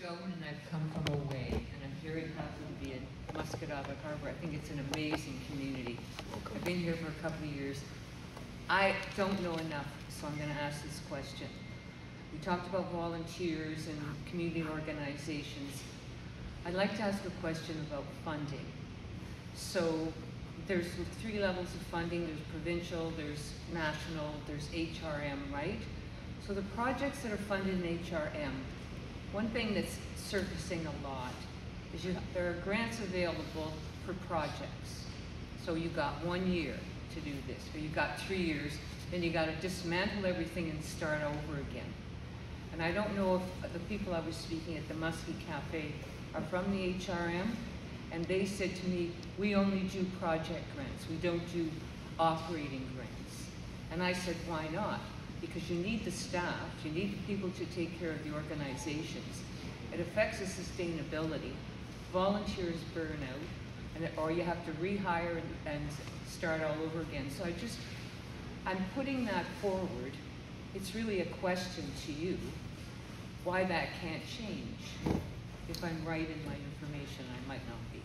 Stone, and I've come from away, and I'm very happy to be in Muscatava Harbor. I think it's an amazing community. I've been here for a couple of years. I don't know enough, so I'm going to ask this question. We talked about volunteers and community organizations. I'd like to ask a question about funding. So there's 3 levels of funding. There's provincial, there's national, there's HRM, right? So the projects that are funded in HRM, one thing that's surfacing a lot is there are grants available for projects. So you got 1 year to do this, or you got 3 years, then you got to dismantle everything and start over again. And I don't know if the people I was speaking at the Muskie Cafe are from the HRM, and they said to me, we only do project grants, we don't do operating grants. And I said, why not? Because you need the staff, you need the people to take care of the organizations. It affects the sustainability. Volunteers burn out, or you have to rehire and start all over again. So I'm putting that forward. It's really a question to you, why that can't change. If I'm right in my information, I might not be.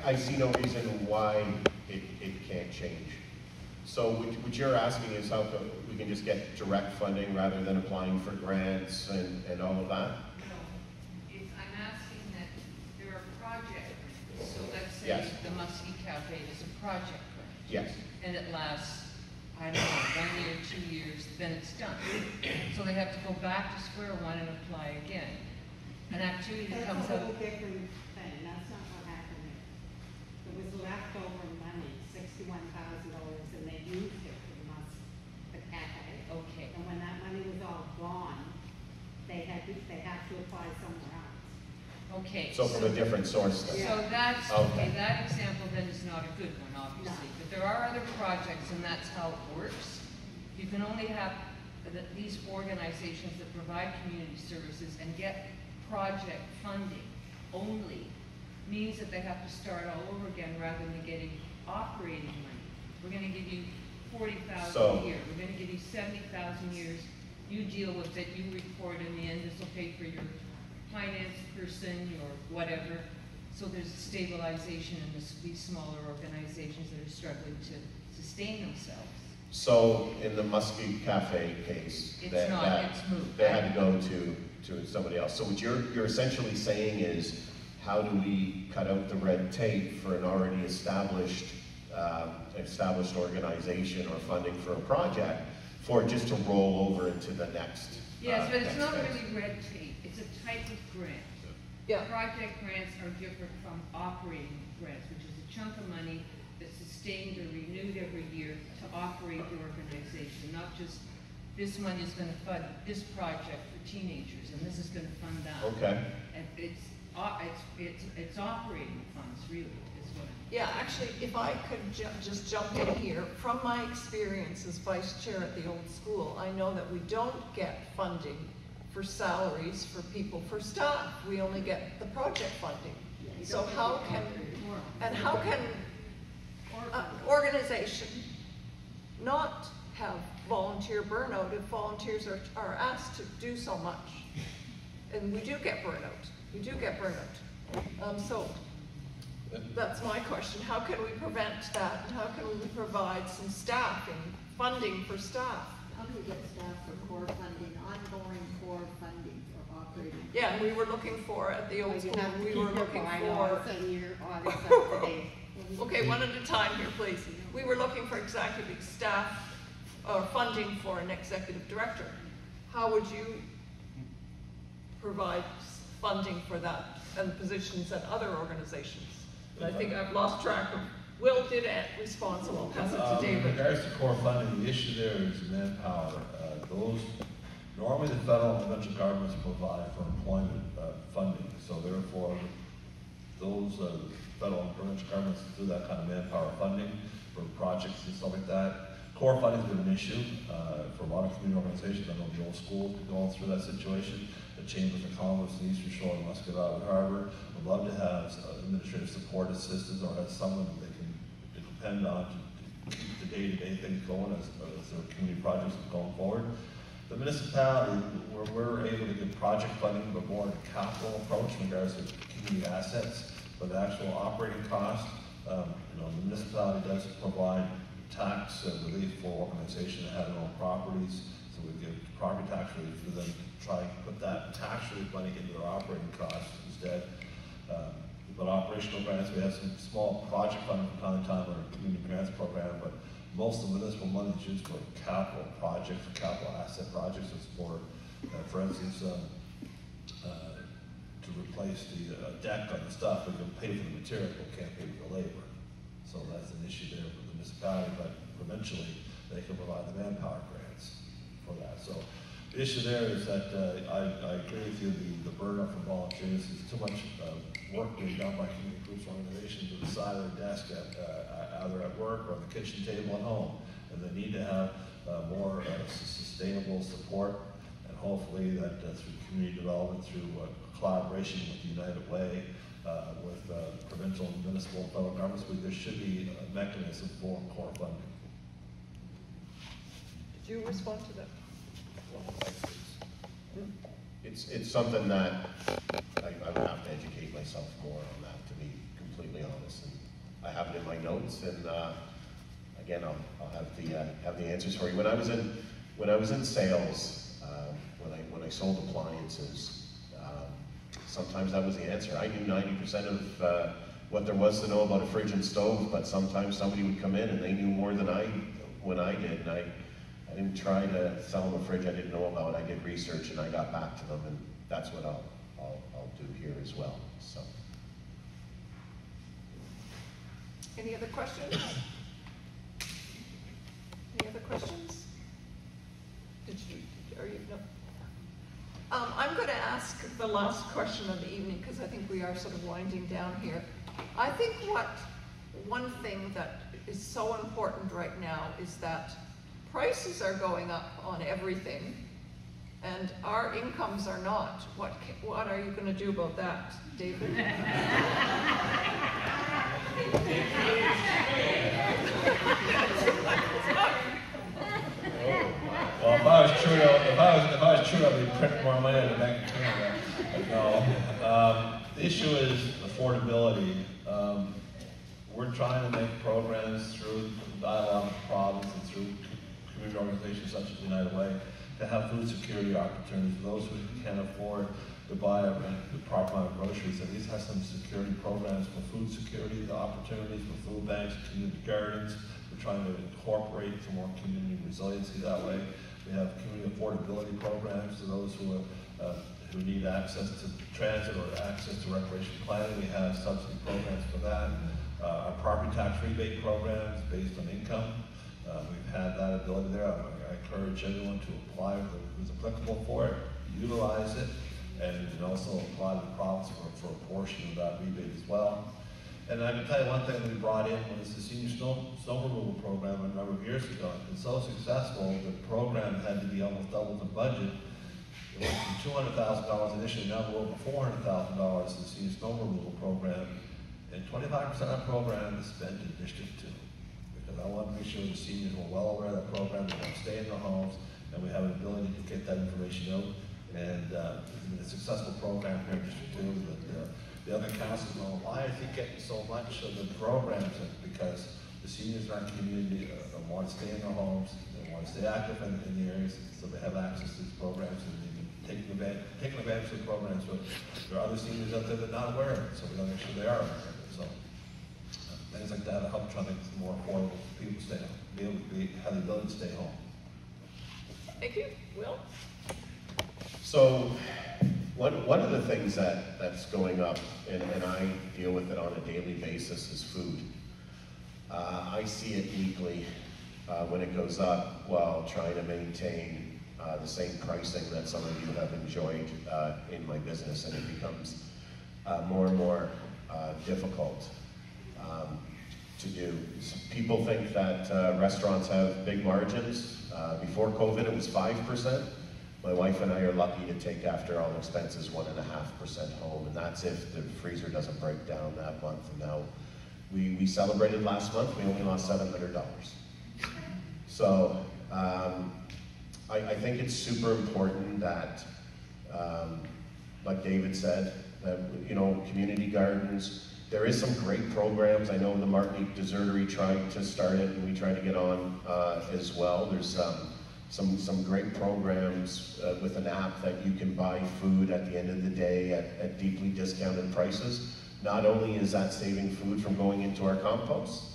I see no reason why it can't change. So what you're asking is how we can just get direct funding rather than applying for grants and all of that? No, I'm asking that there are projects. So let's say yes. The Muskie Cafe is a project grant. Yes. And it lasts, I don't know, 1 year, 2 years, then it's done. So they have to go back to square one and apply again. An activity that comes out. That's a whole different thing. That's not what happened there. There was leftover money, $61,000, and they used it for the cafe. Okay. And when that money was all gone, they had to apply somewhere else. Okay. So from a different source then. So that's, okay, that example then is not a good one, obviously. No. But there are other projects, and that's how it works. You can only have these organizations that provide community services and get project funding only means that they have to start all over again rather than getting operating money. We're going to give you $40,000 a year. We're going to give you $70,000 a year. You deal with it. You report in the end. This will pay for your finance person or whatever. So there's stabilization in these smaller organizations that are struggling to sustain themselves. So in the Muskie Cafe case, It's they had to go to somebody else. So what you're essentially saying is, how do we cut out the red tape for an already established organization or funding for a project for just to roll over into the next? Yes, but it's not phase. really red tape. It's a type of grant. Yeah. Project grants are different from operating grants, which is a chunk of money that's sustained or renewed every year to operate the organization, not just this money is going to fund this project for teenagers, and this is going to fund that. Okay. And it's operating funds, really, is what I'm. Yeah, actually, if I could just jump in here, from my experience as vice chair at the old school, I know that we don't get funding for salaries for people, for staff. We only get the project funding. So how can organization not have volunteer burnout if volunteers are asked to do so much? And we do get burnout. We do get burnout. So that's my question. How can we prevent that? And how can we provide some staffing, funding for staff? How do we get staff for core funding, ongoing core funding for operating? Yeah, we were looking for at the old school. We were looking for. And your audits up to date. Okay, one at a time here, please. We were looking for executive staff or funding for an executive director. How would you provide funding for that and positions at other organizations? And I think I've lost track of. Will did it responsible. Pass it to David. In regards to core funding, the issue there is manpower. Normally the federal and provincial governments provide for employment funding. So therefore, those federal and provincial governments do that kind of manpower funding for projects and stuff like that. Core funding has been an issue for a lot of community organizations. I know the old schools are going through that situation. The Chambers of Commerce, the Eastern Shore, and Muscatava Harbor would love to have administrative support assistants or have someone that they can depend on to keep the day-to-day things going as their community projects are going forward. the municipality, where we're able to get project funding, but more in a capital approach in regards to community assets, but the actual operating cost, you know, the municipality does provide tax relief for organizations that have their own properties, so we give property tax relief for them to try and put that tax relief money into their operating costs instead. But operational grants, we have some small project funding from time to time, or a community grants program, but most of the municipal money is used for capital projects, capital asset projects. It's for instance, to replace the deck on the stuff. We can pay for the material, but can't pay for the labor. So that's an issue there for the municipality, but provincially, they can provide the manpower grants for that. So the issue there is that I agree with you, the burden from volunteers is too much work being done by community groups, organizations at the side of their desk, either at work or on the kitchen table at home. And they need to have more sustainable support, and hopefully that through community development, through collaboration with the United Way, with provincial, municipal, and federal governments, there should be a mechanism for core funding. Did you respond to that? It's something that I would have to educate myself more on that, to be completely honest. And I have it in my notes, and again, I'll have the answers for you. When I was in sales, when I sold appliances, sometimes that was the answer. I knew 90% of what there was to know about a fridge and stove, but sometimes somebody would come in and they knew more than I did, and I didn't try to sell them a fridge I didn't know about. I did research and I got back to them, and that's what I'll do here as well. So. Any other questions? Any other questions? No? I'm going to ask the last question of the evening, because I think we are sort of winding down here. I think one thing that is so important right now is that prices are going up on everything, and our incomes are not. What are you going to do about that, David? Well, if I was true, I'd be printing more money in the Bank of Canada. But no. The issue is affordability. We're trying to make programs through dialogue with the province and through community organizations such as the United Way to have food security opportunities for those who can't afford to buy the proper amount of groceries. At least have some security programs for food security, the opportunities for food banks, community gardens. We're trying to incorporate some more community resiliency that way. We have community affordability programs for those who need access to transit or access to recreation planning. We have subsidy programs for that. Our property tax rebate programs based on income. We've had that ability there. I encourage everyone to apply who's applicable for it, utilize it, and also apply to the province for a portion of that rebate as well. And I can tell you one thing we brought in was the senior snow removal program a number of years ago. It's so successful, the program had to be almost double the budget. It went from $200,000 initially, now we're over $400,000 in the senior snow removal program. And 25% of that program is spent in District 2. Because I want to make sure the seniors are well aware of that program, they want to stay in their homes, and we have an ability to get that information out. And it's been a successful program here in District 2. But the other councils know, why is he getting so much of the programs? Because the seniors in our community want to stay in their homes, they want to stay active in the areas, so they have access to these programs, and they've been taking advantage of the programs. But there are other seniors out there that are not aware of it, so we got to make sure they are aware of it. So things like that help try to make it more affordable for people to stay home, be able to have the ability to stay home. Thank you. Will? So one of the things that's going up, and I deal with it on a daily basis, is food. I see it weekly when it goes up while trying to maintain the same pricing that some of you have enjoyed in my business, and it becomes more and more difficult to do. People think that restaurants have big margins. Before COVID, it was 5%. My wife and I are lucky to take, after all expenses, 1.5% home, and that's if the freezer doesn't break down that month. And now we celebrated last month, we only lost $700. So I think it's super important that, like David said, that, you know, community gardens, there is some great programs. I know the Martinique Desertery tried to start it, and we tried to get on as well. There's some great programs with an app that you can buy food at the end of the day at deeply discounted prices. Not only is that saving food from going into our compost,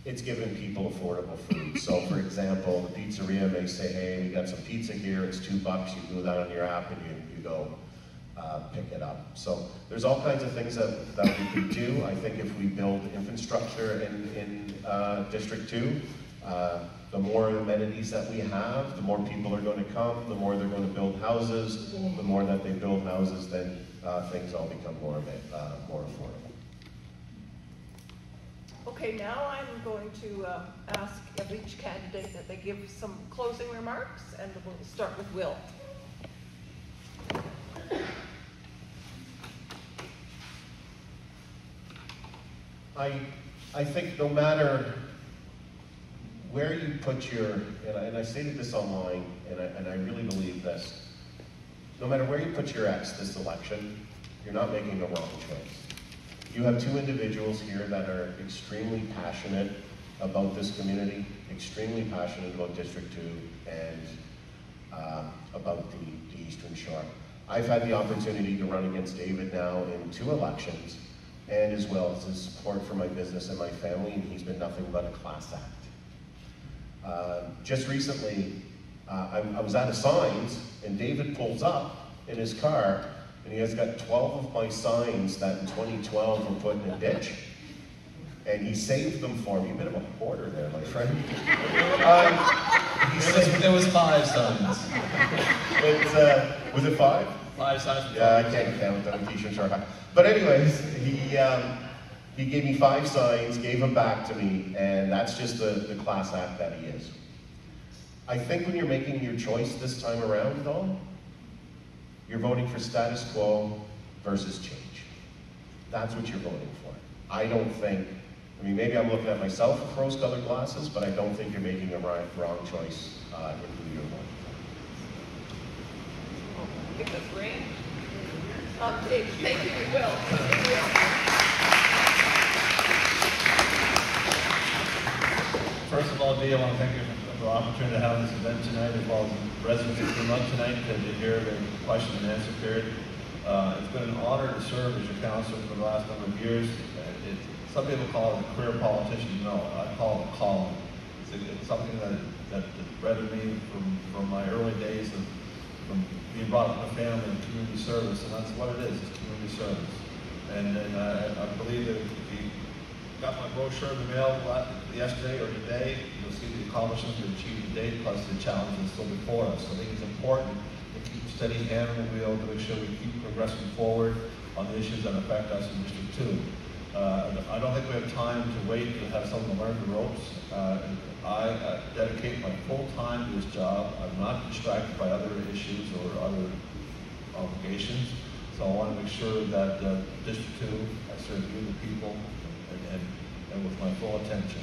it's giving people affordable food. So for example, the pizzeria may say, hey, we got some pizza here, it's $2, you do that on your app and you go pick it up. So there's all kinds of things that we can do. I think if we build infrastructure in District 2, the more amenities that we have, the more people are going to come, the more they're going to build houses, the more that they build houses, then things all become more affordable. Okay, now I'm going to ask of each candidate that they give some closing remarks, and we'll start with Will. I think no matter where you put your, and I stated this online, and I really believe this, no matter where you put your X this election, you're not making a wrong choice. You have two individuals here that are extremely passionate about this community, extremely passionate about District 2 and about the Eastern Shore. I've had the opportunity to run against David now in 2 elections, and as well as his support for my business and my family, and he's been nothing but a class act. Just recently, I was at a signs, and David pulls up in his car, and he has got 12 of my signs that in 2012 were put in a ditch. And he saved them for me. A bit of a hoarder there, my friend. There was 5 signs. Was it 5? 5 signs. Yeah, I can't count. I'm teaching short. But anyways, he gave me 5 signs, gave them back to me, and that's just the class act that he is. I think when you're making your choice this time around, though, you're voting for status quo versus change. That's what you're voting for. I don't think, I mean, maybe I'm looking at myself with rose-colored glasses, but I don't think you're making a wrong choice in who you're voting for. Give us rain. Dave, thank you, Will. First of all, Dee, I want to thank you for the opportunity to have this event tonight, as well as the residents who came up tonight to hear the question and answer period. It's been an honor to serve as your counselor for the last number of years. Some people call it a career politician. No, I call it a calling. It's something that bred in me from my early days from being brought up in a family and community service, and that's what it is, it's community service. And I believe that if you got my brochure in the mail yesterday or today, you'll see the accomplishments we've achieved to date, plus the challenges still before us. So I think it's important to keep a steady hand on the wheel to make sure we keep progressing forward on the issues that affect us in District 2. I don't think we have time to wait to have someone learn the ropes. I dedicate my full time to this job. I'm not distracted by other issues or other obligations. So I want to make sure that District 2, I serve you, the people, and with my full attention.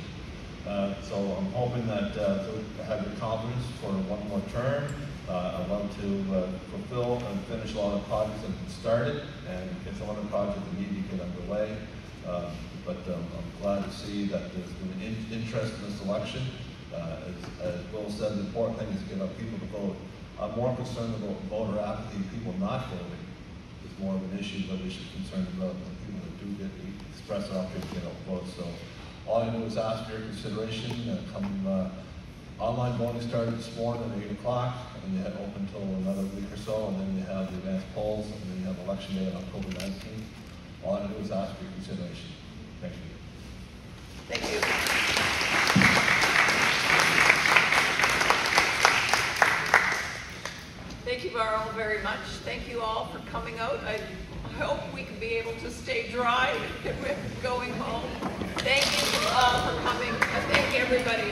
So I'm hoping that to have your confidence for one more term. I want to fulfill and finish a lot of projects that have been started and get some other projects that need to get underway. But I'm glad to see that there's been interest in this election. As Will said, the important thing is to get our people to vote. I'm more concerned about voter apathy, people not voting. It's more of an issue, but we should be concerned about the people that do get to express their opinion and get out vote. So all I do is ask for your consideration. Online voting started this morning at 8 o'clock, and you have open until another week or so, and then you have the advanced polls, and then you have election day on October 19th. All I do is ask for your consideration. Thank you. Thank you. Thank you all very much. Thank you all for coming out. I hope we can be able to stay dry and get going home. Thank you all for coming. I thank everybody.